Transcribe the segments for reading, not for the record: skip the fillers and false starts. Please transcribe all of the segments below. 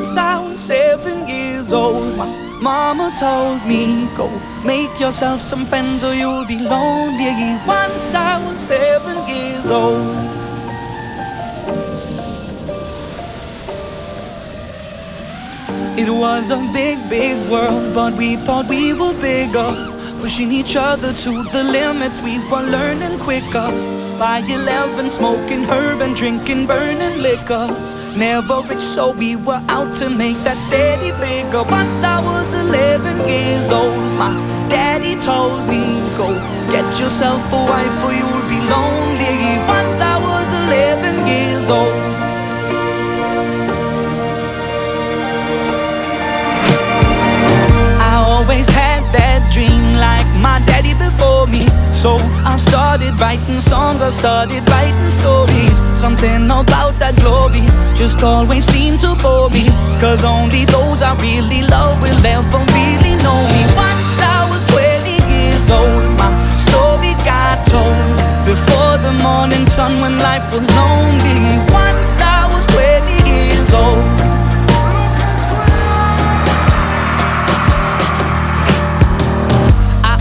Once I was 7 years old, my mama told me, go make yourself some friends or you'll be lonely. Once I was 7 years old. It was a big, big world, but we thought we were bigger, pushing each other to the limits. We were learning quicker. By 11, smoking herb and drinking burning liquor. Never rich, so we were out to make that steady figure. Once I was 11 years old, my daddy told me, go get yourself a wife or you'll be lonely. Once I was 11 years old. Always had that dream like my daddy before me. So I started writing songs, I started writing stories. Something about that glory just always seemed to bore me, cause only those I really love will ever really know me. Once I was 20 years old, my story got told before the morning sun when life was lonely. Once I was 20 years old.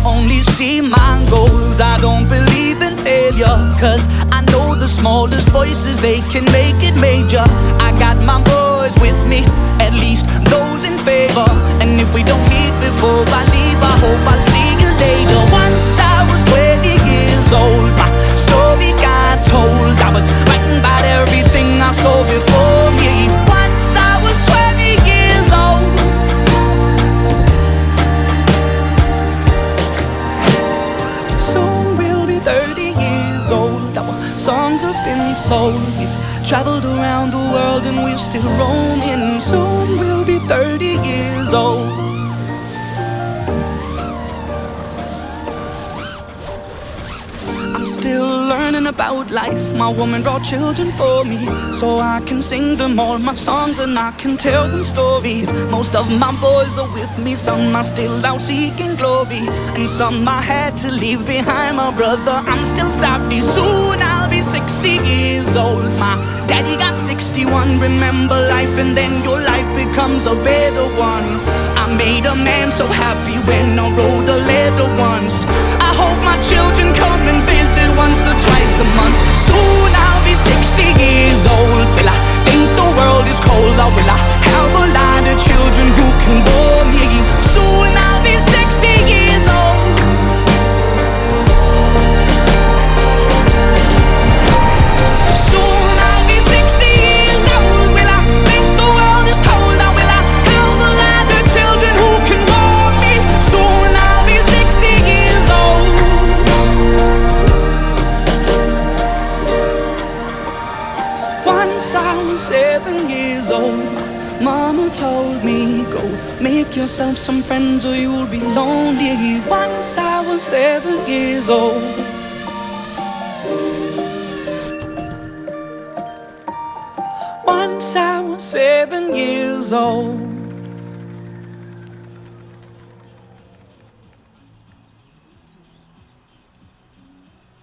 Only see my goals, I don't believe in failure, cause I know the smallest voices, they can make it major. I got my boys with me, at least those in favor. And if we don't meet before I leave, I hope I'll see you later. Once I was 20 years old, my story got told. I was writing about everything I saw before me. Once I was 20 years old. Soon we'll be 30 years old. Our songs have been sold. We've traveled around the world and we're still roaming. Soon we'll be 30 years old. I'm still learning about life. My woman brought children for me, so I can sing them all my songs and I can tell them stories. Most of my boys are with me, some are still out seeking glory, and some I had to leave behind. My brother, I'm still sorry. Soon I'll be 60 years old. My daddy got 61. Remember life and then your life becomes a better one. I made a man so happy when I wrote a letter once. I hope my children come and visit once or twice a month. Soon I'll be 60 years old. Will I think the world is cold, or will I have a lot of children who can bore me? Soon I'll be 60 years old. Soon I'll be 60 years old. Will I think the world is cold, or will I have a lot of children who can bore me? Soon I'll be 60 years old. Once I was 7 years old, mama told me, go make yourself some friends or you'll be lonely. Once I was 7 years old. Once I was 7 years old.